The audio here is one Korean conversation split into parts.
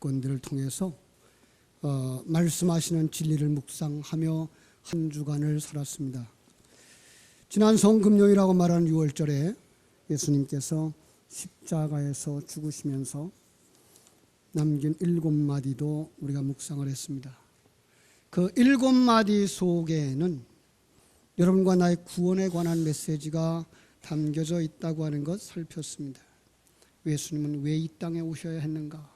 사건들을 통해서 말씀하시는 진리를 묵상하며 한 주간을 살았습니다. 지난 성금요일이라고 말하는 6월절에 예수님께서 십자가에서 죽으시면서 남긴 7마디도 우리가 묵상을 했습니다. 그 7마디 속에는 여러분과 나의 구원에 관한 메시지가 담겨져 있다고 하는 것 살폈습니다. 예수님은 왜 이 땅에 오셔야 했는가?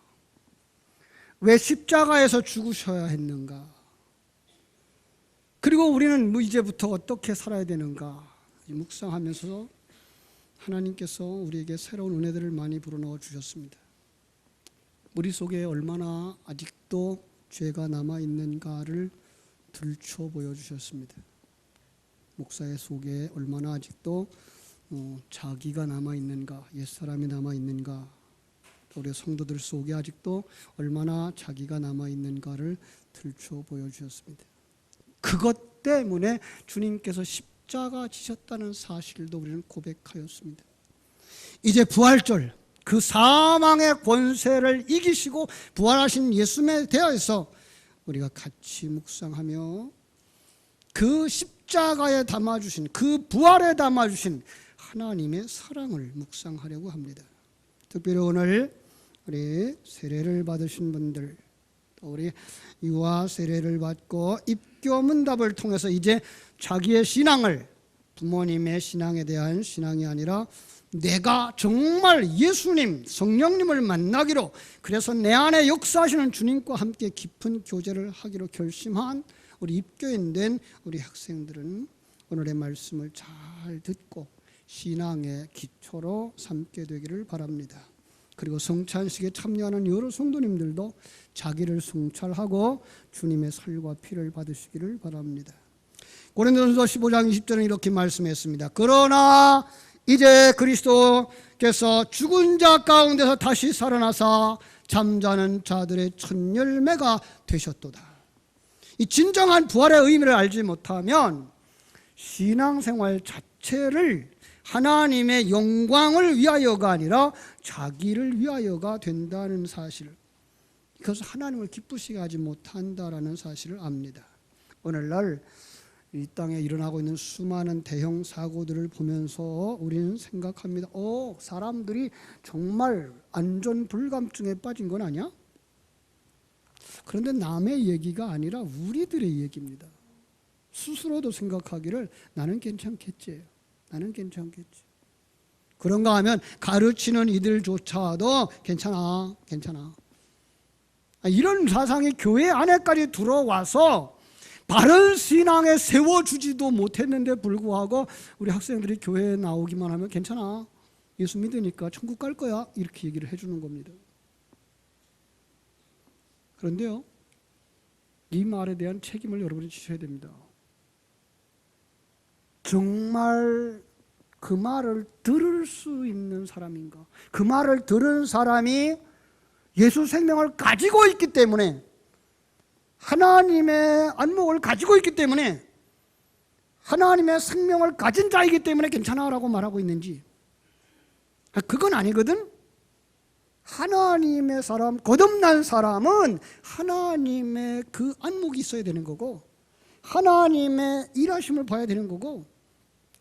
왜 십자가에서 죽으셔야 했는가? 그리고 우리는 이제부터 어떻게 살아야 되는가? 묵상하면서 하나님께서 우리에게 새로운 은혜들을 많이 불어넣어 주셨습니다. 우리 속에 얼마나 아직도 죄가 남아있는가를 들춰 보여주셨습니다. 목사의 속에 얼마나 아직도 자기가 남아있는가, 옛사람이 남아있는가, 우리 성도들 속에 아직도 얼마나 자기가 남아있는가를 들춰 보여주셨습니다. 그것 때문에 주님께서 십자가 지셨다는 사실도 우리는 고백하였습니다. 이제 부활절, 그 사망의 권세를 이기시고 부활하신 예수님에 대하여서 우리가 같이 묵상하며 그 십자가에 담아주신, 그 부활에 담아주신 하나님의 사랑을 묵상하려고 합니다. 특별히 오늘 우리 세례를 받으신 분들, 또 우리 유아 세례를 받고 입교 문답을 통해서 이제 자기의 신앙을, 부모님의 신앙에 대한 신앙이 아니라 내가 정말 예수님, 성령님을 만나기로, 그래서 내 안에 역사하시는 주님과 함께 깊은 교제를 하기로 결심한 우리 입교인 우리 학생들은 오늘의 말씀을 잘 듣고 신앙의 기초로 삼게 되기를 바랍니다. 그리고 성찬식에 참여하는 여러 성도님들도 자기를 성찰하고 주님의 살과 피를 받으시기를 바랍니다. 고린도전서 15장 20절은 이렇게 말씀했습니다. 그러나 이제 그리스도께서 죽은 자 가운데서 다시 살아나사 잠자는 자들의 첫 열매가 되셨도다. 이 진정한 부활의 의미를 알지 못하면 신앙생활 자체를 하나님의 영광을 위하여가 아니라 자기를 위하여가 된다는 사실, 그것을 하나님을 기쁘시게 하지 못한다라는 사실을 압니다. 오늘날 이 땅에 일어나고 있는 수많은 대형 사고들을 보면서 우리는 생각합니다. 사람들이 정말 안전 불감증에 빠진 건 아니야? 그런데 남의 얘기가 아니라 우리들의 얘기입니다. 스스로도 생각하기를 나는 괜찮겠지, 나는 괜찮겠지. 그런가 하면 가르치는 이들조차도 괜찮아, 괜찮아. 이런 사상이 교회 안에까지 들어와서 바른 신앙에 세워주지도 못했는데 불구하고 우리 학생들이 교회에 나오기만 하면 괜찮아, 예수 믿으니까 천국 갈 거야, 이렇게 얘기를 해주는 겁니다. 그런데요, 이 말에 대한 책임을 여러분이 지셔야 됩니다. 정말 그 말을 들을 수 있는 사람인가? 그 말을 들은 사람이 예수 생명을 가지고 있기 때문에, 하나님의 안목을 가지고 있기 때문에, 하나님의 생명을 가진 자이기 때문에 괜찮아라고 말하고 있는지, 그건 아니거든. 하나님의 사람, 거듭난 사람은 하나님의 그 안목이 있어야 되는 거고, 하나님의 일하심을 봐야 되는 거고,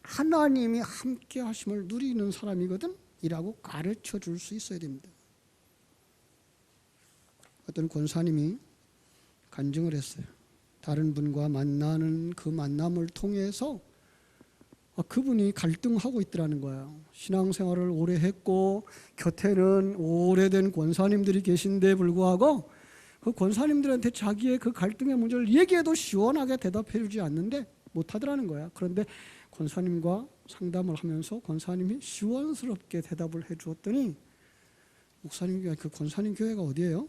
하나님이 함께 하심을 누리는 사람이거든 이라고 가르쳐 줄 수 있어야 됩니다. 어떤 권사님이 간증을 했어요. 다른 분과 만나는 그 만남을 통해서 그분이 갈등하고 있더라는 거예요. 신앙생활을 오래 했고 곁에는 오래된 권사님들이 계신데 불구하고 그 권사님들한테 자기의 그 갈등의 문제를 얘기해도 시원하게 대답해 주지 않는데 못하더라는 거야. 그런데 권사님과 상담을 하면서 권사님이 시원스럽게 대답을 해 주었더니, 목사님, 그 권사님 교회가 어디예요?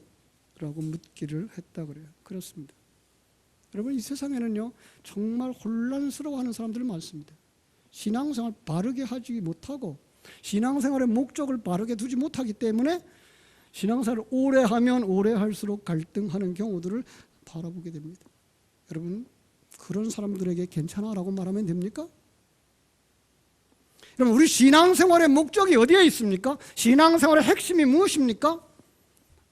라고 묻기를 했다 그래요. 그렇습니다. 여러분, 이 세상에는요 정말 혼란스러워하는 사람들이 많습니다. 신앙생활 바르게 하지 못하고 신앙생활의 목적을 바르게 두지 못하기 때문에 신앙생활을 오래 하면 오래 할수록 갈등하는 경우들을 바라보게 됩니다. 여러분, 그런 사람들에게 괜찮아라고 말하면 됩니까? 그럼 우리 신앙생활의 목적이 어디에 있습니까? 신앙생활의 핵심이 무엇입니까?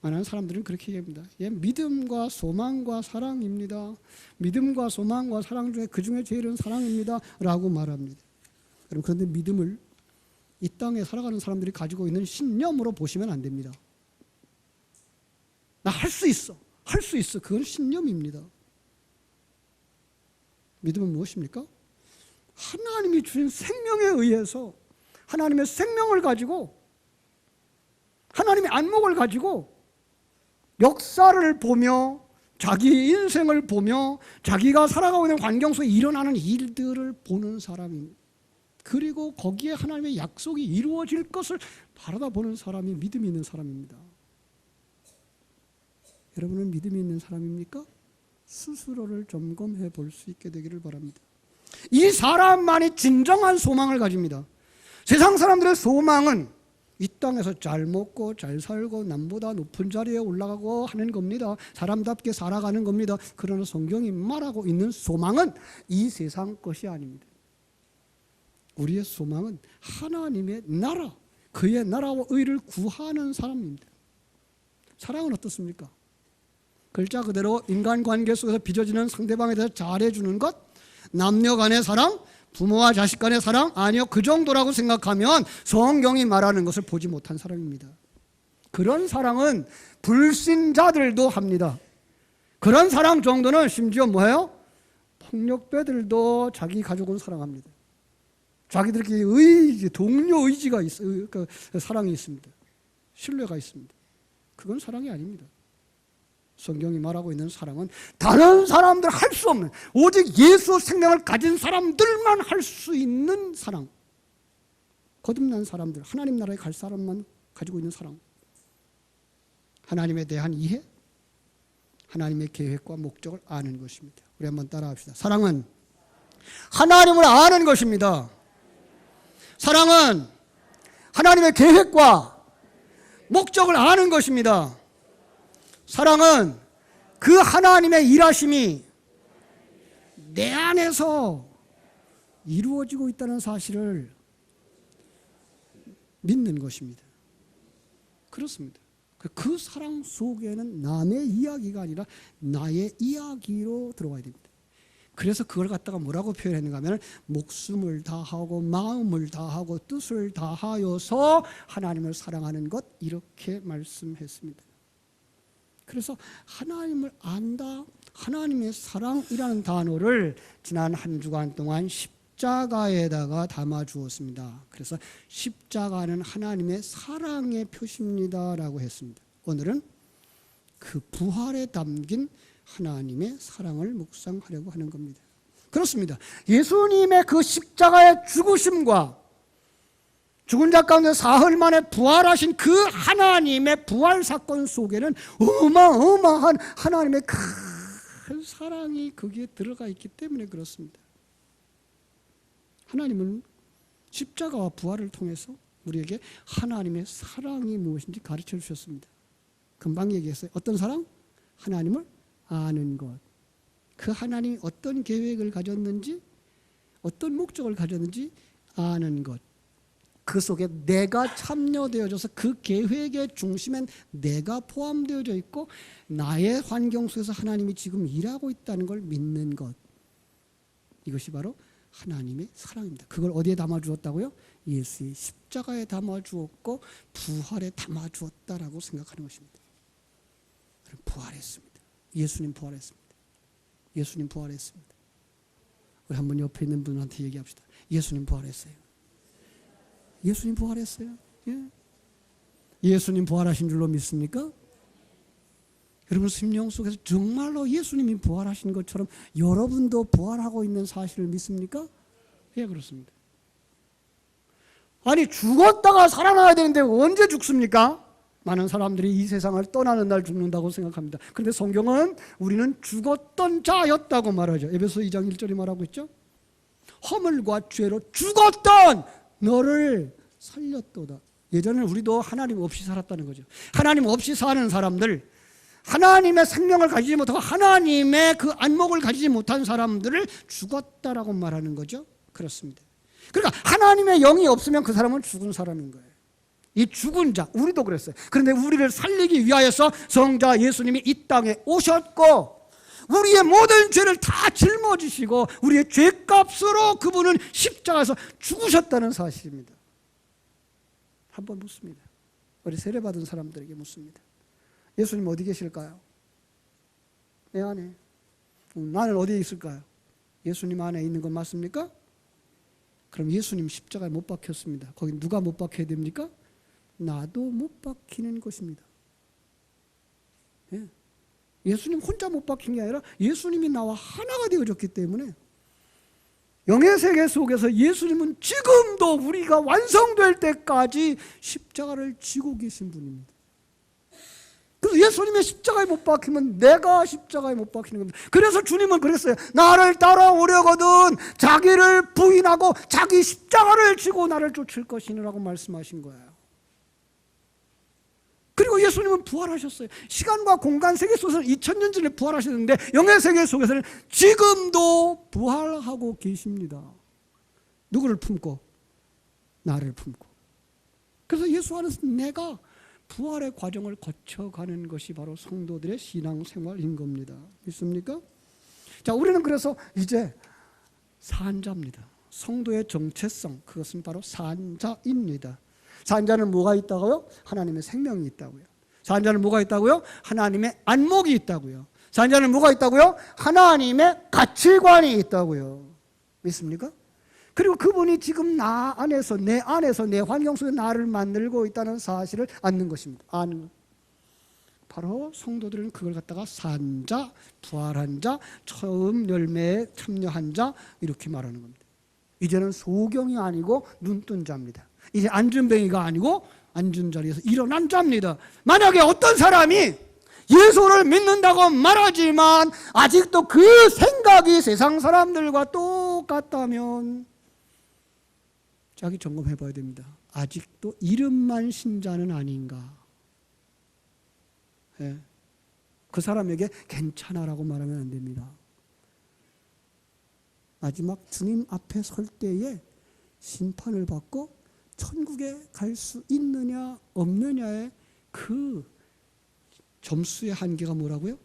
많은 사람들은 그렇게 얘기합니다. 예, 믿음과 소망과 사랑입니다. 믿음과 소망과 사랑 중에 그 중에 제일은 사랑입니다 라고 말합니다. 그런데 믿음을 이 땅에 살아가는 사람들이 가지고 있는 신념으로 보시면 안 됩니다. 나 할 수 있어. 할 수 있어. 그건 신념입니다. 믿음은 무엇입니까? 하나님이 주신 생명에 의해서 하나님의 생명을 가지고 하나님의 안목을 가지고 역사를 보며 자기 인생을 보며 자기가 살아가고 있는 환경 속에 일어나는 일들을 보는 사람입니다. 그리고 거기에 하나님의 약속이 이루어질 것을 바라다 보는 사람이 믿음이 있는 사람입니다. 여러분은 믿음이 있는 사람입니까? 스스로를 점검해 볼 수 있게 되기를 바랍니다. 이 사람만이 진정한 소망을 가집니다. 세상 사람들의 소망은 이 땅에서 잘 먹고 잘 살고 남보다 높은 자리에 올라가고 하는 겁니다. 사람답게 살아가는 겁니다. 그러나 성경이 말하고 있는 소망은 이 세상 것이 아닙니다. 우리의 소망은 하나님의 나라, 그의 나라와 의를 구하는 사람입니다. 사랑은 어떻습니까? 글자 그대로 인간관계 속에서 빚어지는 상대방에 대해서 잘해주는 것, 남녀 간의 사랑, 부모와 자식 간의 사랑, 아니요, 그 정도라고 생각하면 성경이 말하는 것을 보지 못한 사람입니다. 그런 사랑은 불신자들도 합니다. 그런 사랑 정도는 심지어 뭐예요? 폭력배들도 자기 가족은 사랑합니다. 자기들끼리 동료 의지가 있어요. 그 사랑이 있습니다. 신뢰가 있습니다. 그건 사랑이 아닙니다. 성경이 말하고 있는 사랑은 다른 사람들 할 수 없는, 오직 예수 생명을 가진 사람들만 할 수 있는 사랑. 거듭난 사람들, 하나님 나라에 갈 사람만 가지고 있는 사랑. 하나님에 대한 이해, 하나님의 계획과 목적을 아는 것입니다. 우리 한번 따라합시다. 사랑은 하나님을 아는 것입니다. 사랑은 하나님의 계획과 목적을 아는 것입니다. 사랑은 그 하나님의 일하심이 내 안에서 이루어지고 있다는 사실을 믿는 것입니다. 그렇습니다. 그 사랑 속에는 남의 이야기가 아니라 나의 이야기로 들어가야 됩니다. 그래서 그걸 갖다가 뭐라고 표현했는가 하면 목숨을 다하고 마음을 다하고 뜻을 다하여서 하나님을 사랑하는 것, 이렇게 말씀했습니다. 그래서 하나님을 안다, 하나님의 사랑이라는 단어를 지난 한 주간 동안 십자가에다가 담아주었습니다. 그래서 십자가는 하나님의 사랑의 표시입니다라고 했습니다. 오늘은 그 부활에 담긴 하나님의 사랑을 묵상하려고 하는 겁니다. 그렇습니다. 예수님의 그 십자가의 죽으심과 죽은 자 가운데 사흘 만에 부활하신 그 하나님의 부활 사건 속에는 어마어마한 하나님의 큰 사랑이 거기에 들어가 있기 때문에 그렇습니다. 하나님은 십자가와 부활을 통해서 우리에게 하나님의 사랑이 무엇인지 가르쳐 주셨습니다. 금방 얘기했어요. 어떤 사랑? 하나님을 아는 것. 그 하나님이 어떤 계획을 가졌는지, 어떤 목적을 가졌는지 아는 것. 그 속에 내가 참여되어져서 그 계획의 중심엔 내가 포함되어져 있고 나의 환경 속에서 하나님이 지금 일하고 있다는 걸 믿는 것. 이것이 바로 하나님의 사랑입니다. 그걸 어디에 담아주었다고요? 예수의 십자가에 담아주었고 부활에 담아주었다라고 생각하는 것입니다. 부활했습니다. 예수님 부활했습니다. 예수님 부활했습니다. 우리 한번 옆에 있는 분한테 얘기합시다. 예수님 부활했어요. 예수님 부활했어요. 예. 예수님 부활하신 줄로 믿습니까? 여러분 심령 속에서 정말로 예수님이 부활하신 것처럼 여러분도 부활하고 있는 사실을 믿습니까? 예, 그렇습니다. 아니 죽었다가 살아나야 되는데 언제 죽습니까? 많은 사람들이 이 세상을 떠나는 날 죽는다고 생각합니다. 그런데 성경은 우리는 죽었던 자였다고 말하죠. 에베소 2장 1절이 말하고 있죠. 허물과 죄로 죽었던 너를 살렸도다. 예전에 우리도 하나님 없이 살았다는 거죠. 하나님 없이 사는 사람들, 하나님의 생명을 가지지 못하고 하나님의 그 안목을 가지지 못한 사람들을 죽었다라고 말하는 거죠. 그렇습니다. 그러니까 하나님의 영이 없으면 그 사람은 죽은 사람인 거예요. 이 죽은 자, 우리도 그랬어요. 그런데 우리를 살리기 위하여서 성자 예수님이 이 땅에 오셨고 우리의 모든 죄를 다 짊어지시고 우리의 죄값으로 그분은 십자가에서 죽으셨다는 사실입니다. 한번 묻습니다. 우리 세례받은 사람들에게 묻습니다. 예수님 어디 계실까요? 내 안에. 나는 어디에 있을까요? 예수님 안에 있는 건 맞습니까? 그럼 예수님 십자가에 못 박혔습니다. 거기 누가 못 박혀야 됩니까? 나도 못 박히는 것입니다. 예. 예수님 혼자 못 박힌 게 아니라 예수님이 나와 하나가 되어졌기 때문에 영의 세계 속에서 예수님은 지금도 우리가 완성될 때까지 십자가를 지고 계신 분입니다. 그래서 예수님의 십자가에 못 박히면 내가 십자가에 못 박히는 겁니다. 그래서 주님은 그랬어요. 나를 따라오려거든 자기를 부인하고 자기 십자가를 지고 나를 쫓을 것이라고 말씀하신 거예요. 그리고 예수님은 부활하셨어요. 시간과 공간 세계 속에서는 2000년 전에 부활하셨는데 영의 세계 속에서는 지금도 부활하고 계십니다. 누구를 품고? 나를 품고. 그래서 예수 안에서 내가 부활의 과정을 거쳐가는 것이 바로 성도들의 신앙생활인 겁니다. 믿습니까? 자, 우리는 그래서 이제 산자입니다. 성도의 정체성, 그것은 바로 산자입니다. 산자는 뭐가 있다고요? 하나님의 생명이 있다고요. 산자는 뭐가 있다고요? 하나님의 안목이 있다고요. 산자는 뭐가 있다고요? 하나님의 가치관이 있다고요. 믿습니까? 그리고 그분이 지금 나 안에서 내 환경 속에 나를 만들고 있다는 사실을 아는 것입니다. 아는 것. 바로 성도들은 그걸 갖다가 산자, 부활한 자, 처음 열매에 참여한 자 이렇게 말하는 겁니다. 이제는 소경이 아니고 눈뜬 자입니다. 이제 앉은뱅이가 아니고 앉은 자리에서 일어난 자입니다. 만약에 어떤 사람이 예수를 믿는다고 말하지만 아직도 그 생각이 세상 사람들과 똑같다면 자기 점검해 봐야 됩니다. 아직도 이름만 신자는 아닌가. 예. 그 사람에게 괜찮아라고 말하면 안 됩니다. 마지막 주님 앞에 설 때에 심판을 받고 천국에 갈 수 있느냐 없느냐의 그 점수의 한계가 뭐라고요?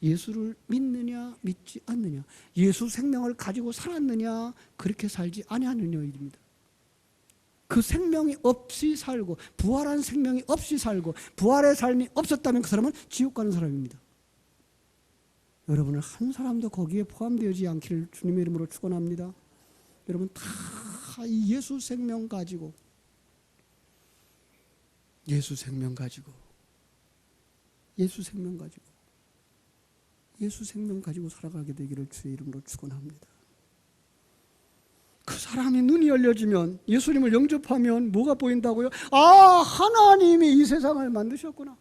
예수를 믿느냐 믿지 않느냐, 예수 생명을 가지고 살았느냐 그렇게 살지 아니하느냐입니다. 그 생명이 없이 살고 부활한 생명이 없이 살고 부활의 삶이 없었다면 그 사람은 지옥 가는 사람입니다. 여러분은 한 사람도 거기에 포함되지 않기를 주님의 이름으로 축원합니다. 여러분 다 이 예수 생명 가지고 예수 생명 가지고 살아가게 되기를 주의 이름으로 축원합니다. 그 사람이 눈이 열려지면 예수님을 영접하면 뭐가 보인다고요? 아, 하나님이 이 세상을 만드셨구나.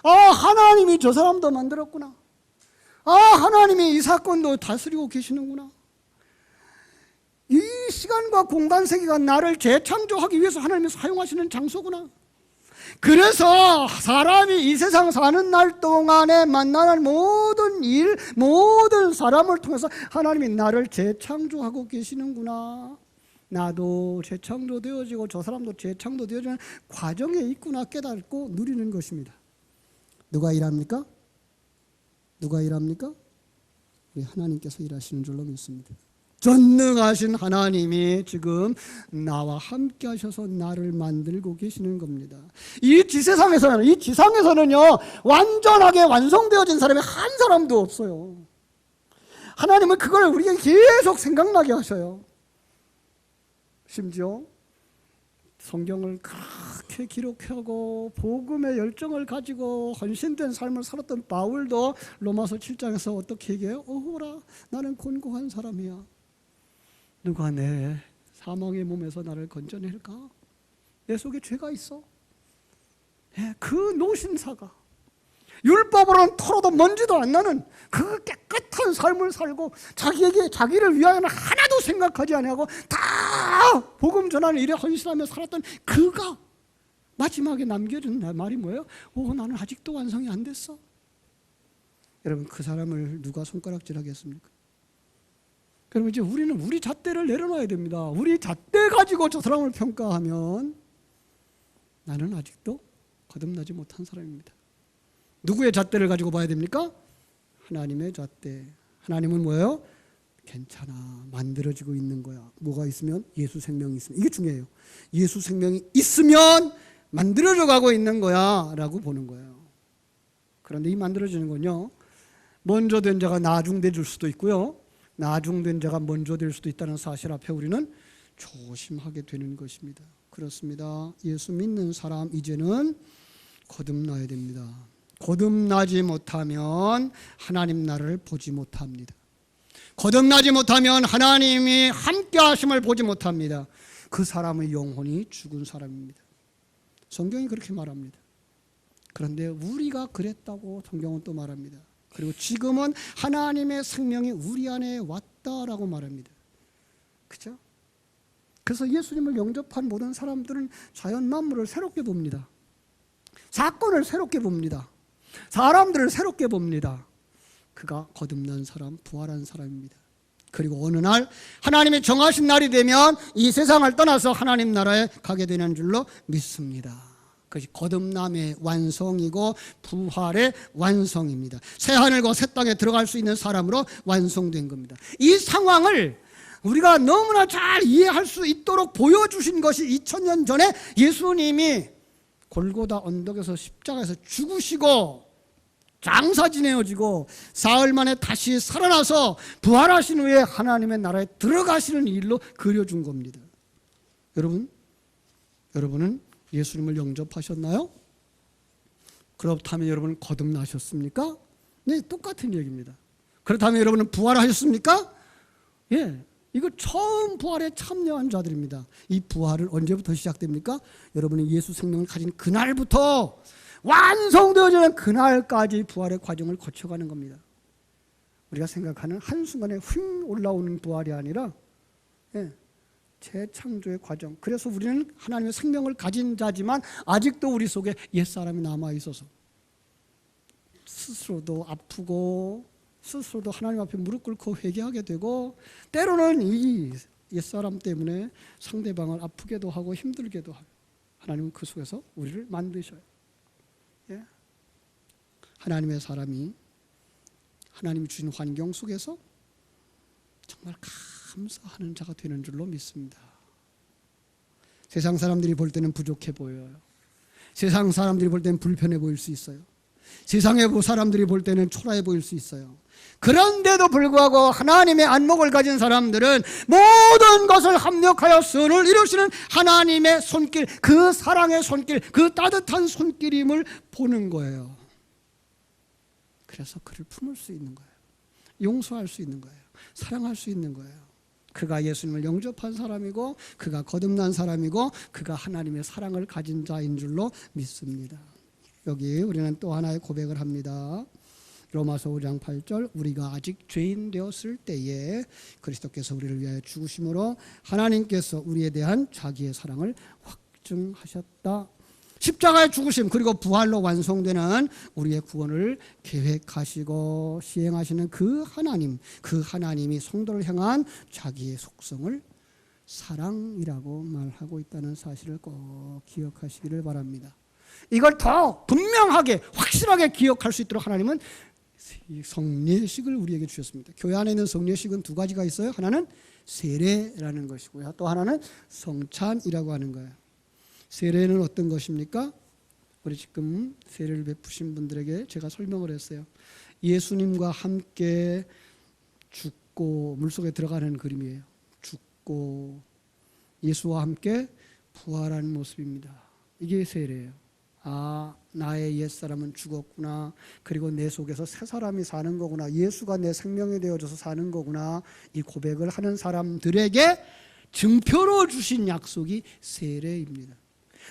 아, 하나님이 저 사람도 만들었구나. 아, 하나님이 이 사건도 다스리고 계시는구나. 이 시간과 공간 세계가 나를 재창조하기 위해서 하나님이 사용하시는 장소구나. 그래서 사람이 이 세상 사는 날 동안에 만나는 모든 일, 모든 사람을 통해서 하나님이 나를 재창조하고 계시는구나. 나도 재창조되어지고 저 사람도 재창조되어지는 과정에 있구나 깨닫고 누리는 것입니다. 누가 일합니까? 우리 하나님께서 일하시는 줄로 믿습니다. 전능하신 하나님이 지금 나와 함께 하셔서 나를 만들고 계시는 겁니다. 이 지상에서는요 완전하게 완성되어진 사람이 한 사람도 없어요. 하나님은 그걸 우리에게 계속 생각나게 하셔요. 심지어 성경을 그렇게 기록하고 복음의 열정을 가지고 헌신된 삶을 살았던 바울도 로마서 7장에서 어떻게 얘기해요? 오호라, 나는 곤고한 사람이야. 누가 내 사망의 몸에서 나를 건져낼까? 내 속에 죄가 있어. 그 노신사가 율법으로는 털어도 먼지도 안 나는 그 깨끗한 삶을 살고 자기를 위하여는 하나도 생각하지 아니하고 다 복음 전하는 일에 헌신하며 살았던 그가 마지막에 남겨준 말이 뭐예요? 나는 아직도 완성이 안 됐어. 여러분 그 사람을 누가 손가락질하겠습니까? 그럼 이제 우리는 우리 잣대를 내려놔야 됩니다. 우리 잣대 가지고 저 사람을 평가하면 나는 아직도 거듭나지 못한 사람입니다. 누구의 잣대를 가지고 봐야 됩니까? 하나님의 잣대. 하나님은 뭐예요? 괜찮아, 만들어지고 있는 거야. 뭐가 있으면? 예수 생명이 있으면. 이게 중요해요. 예수 생명이 있으면 만들어져 가고 있는 거야 라고 보는 거예요. 그런데 이 만들어지는 건요, 먼저 된 자가 나중될 수도 있고요, 나중된 자가 먼저 될 수도 있다는 사실 앞에 우리는 조심하게 되는 것입니다. 그렇습니다. 예수 믿는 사람 이제는 거듭나야 됩니다. 거듭나지 못하면 하나님 나라를 보지 못합니다. 거듭나지 못하면 하나님이 함께 하심을 보지 못합니다. 그 사람의 영혼이 죽은 사람입니다. 성경이 그렇게 말합니다. 그런데 우리가 그랬다고 성경은 또 말합니다. 그리고 지금은 하나님의 생명이 우리 안에 왔다라고 말합니다. 그렇죠? 그래서 예수님을 영접한 모든 사람들은 자연 만물을 새롭게 봅니다. 사건을 새롭게 봅니다. 사람들을 새롭게 봅니다. 그가 거듭난 사람, 부활한 사람입니다. 그리고 어느 날 하나님이 정하신 날이 되면 이 세상을 떠나서 하나님 나라에 가게 되는 줄로 믿습니다. 그것이 거듭남의 완성이고 부활의 완성입니다. 새 하늘과 새 땅에 들어갈 수 있는 사람으로 완성된 겁니다. 이 상황을 우리가 너무나 잘 이해할 수 있도록 보여주신 것이 2000년 전에 예수님이 골고다 언덕에서 십자가에서 죽으시고 장사 지내어지고 사흘 만에 다시 살아나서 부활하신 후에 하나님의 나라에 들어가시는 일로 그려준 겁니다. 여러분은 예수님을 영접하셨나요? 그렇다면 여러분은 거듭나셨습니까? 네, 똑같은 얘기입니다. 그렇다면 여러분은 부활하셨습니까? 예, 이거 처음 부활에 참여한 자들입니다. 이 부활은 언제부터 시작됩니까? 여러분이 예수 생명을 가진 그날부터 완성되어지는 그날까지 부활의 과정을 거쳐가는 겁니다. 우리가 생각하는 한순간에 휙 올라오는 부활이 아니라 재창조의 과정. 그래서 우리는 하나님의 생명을 가진 자지만 아직도 우리 속에 옛사람이 남아있어서 스스로도 아프고 스스로도 하나님 앞에 무릎 꿇고 회개하게 되고 때로는 이 옛사람 때문에 상대방을 아프게도 하고 힘들게도 하고 하나님은 그 속에서 우리를 만드셔요. 예? 하나님의 사람이 하나님이 주신 환경 속에서 정말 감사하는 자가 되는 줄로 믿습니다. 세상 사람들이 볼 때는 부족해 보여요. 세상 사람들이 볼 때는 불편해 보일 수 있어요. 세상의 사람들이 볼 때는 초라해 보일 수 있어요. 그런데도 불구하고 하나님의 안목을 가진 사람들은 모든 것을 합력하여 선을 이루시는 하나님의 손길, 그 사랑의 손길, 그 따뜻한 손길임을 보는 거예요. 그래서 그를 품을 수 있는 거예요. 용서할 수 있는 거예요. 사랑할 수 있는 거예요. 그가 예수님을 영접한 사람이고 그가 거듭난 사람이고 그가 하나님의 사랑을 가진 자인 줄로 믿습니다. 여기 우리는 또 하나의 고백을 합니다. 로마서 5장 8절, 우리가 아직 죄인 되었을 때에 그리스도께서 우리를 위하여 죽으심으로 하나님께서 우리에 대한 자기의 사랑을 확증하셨다. 십자가의 죽으심 그리고 부활로 완성되는 우리의 구원을 계획하시고 시행하시는 그 하나님이 성도를 향한 자기의 속성을 사랑이라고 말하고 있다는 사실을 꼭 기억하시기를 바랍니다. 이걸 더 분명하게 확실하게 기억할 수 있도록 하나님은 성례식을 우리에게 주셨습니다. 교회 안에 있는 성례식은 두 가지가 있어요. 하나는 세례라는 것이고요, 또 하나는 성찬이라고 하는 거예요. 세례는 어떤 것입니까? 우리 지금 세례를 베푸신 분들에게 제가 설명을 했어요. 예수님과 함께 죽고 물속에 들어가는 그림이에요. 죽고 예수와 함께 부활하는 모습입니다. 이게 세례예요. 아, 나의 옛사람은 죽었구나. 그리고 내 속에서 새 사람이 사는 거구나. 예수가 내 생명이 되어져서 사는 거구나. 이 고백을 하는 사람들에게 증표로 주신 약속이 세례입니다.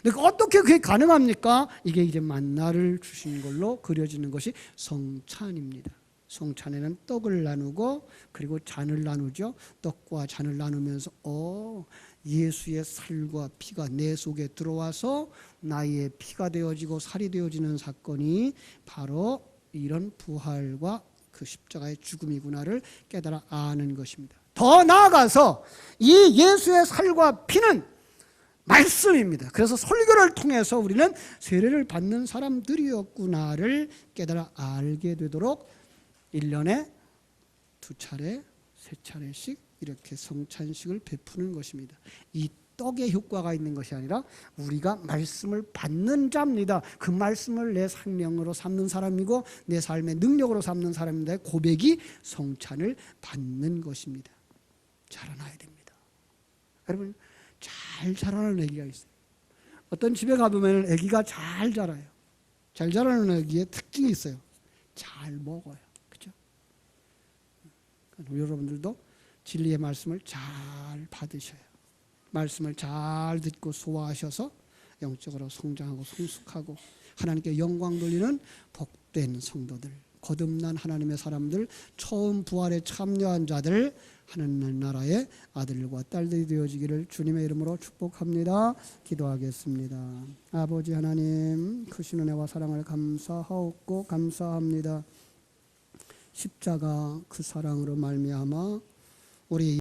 근데 어떻게 그게 가능합니까? 이게 이제 만나를 주신 걸로 그려지는 것이 성찬입니다. 성찬에는 떡을 나누고 그리고 잔을 나누죠. 떡과 잔을 나누면서 예수의 살과 피가 내 속에 들어와서 나의 피가 되어지고 살이 되어지는 사건이 바로 이런 부활과 그 십자가의 죽음이구나를 깨달아 아는 것입니다. 더 나아가서 이 예수의 살과 피는 말씀입니다. 그래서 설교를 통해서 우리는 세례를 받는 사람들이었구나를 깨달아 알게 되도록 1년에 2차례, 3차례씩 이렇게 성찬식을 베푸는 것입니다. 이 떡의 효과가 있는 것이 아니라 우리가 말씀을 받는 자입니다. 그 말씀을 내 생명으로 삼는 사람이고 내 삶의 능력으로 삼는 사람인데 고백이 성찬을 받는 것입니다. 자라나야 됩니다. 여러분, 잘 자라는 아기가 있어요. 어떤 집에 가보면 아기가 잘 자라요. 잘 자라는 아기의 특징이 있어요. 잘 먹어요. 그렇죠? 여러분들도 진리의 말씀을 잘 받으셔요. 말씀을 잘 듣고 소화하셔서 영적으로 성장하고 성숙하고 하나님께 영광 돌리는 복된 성도들, 거듭난 하나님의 사람들, 처음 부활에 참여한 자들, 하나님 나라의 아들과 딸들이 되어지기를 주님의 이름으로 축복합니다. 기도하겠습니다. 아버지 하나님, 크신 은혜와 사랑을 감사하옵고 감사합니다. 십자가 그 사랑으로 말미암아 우리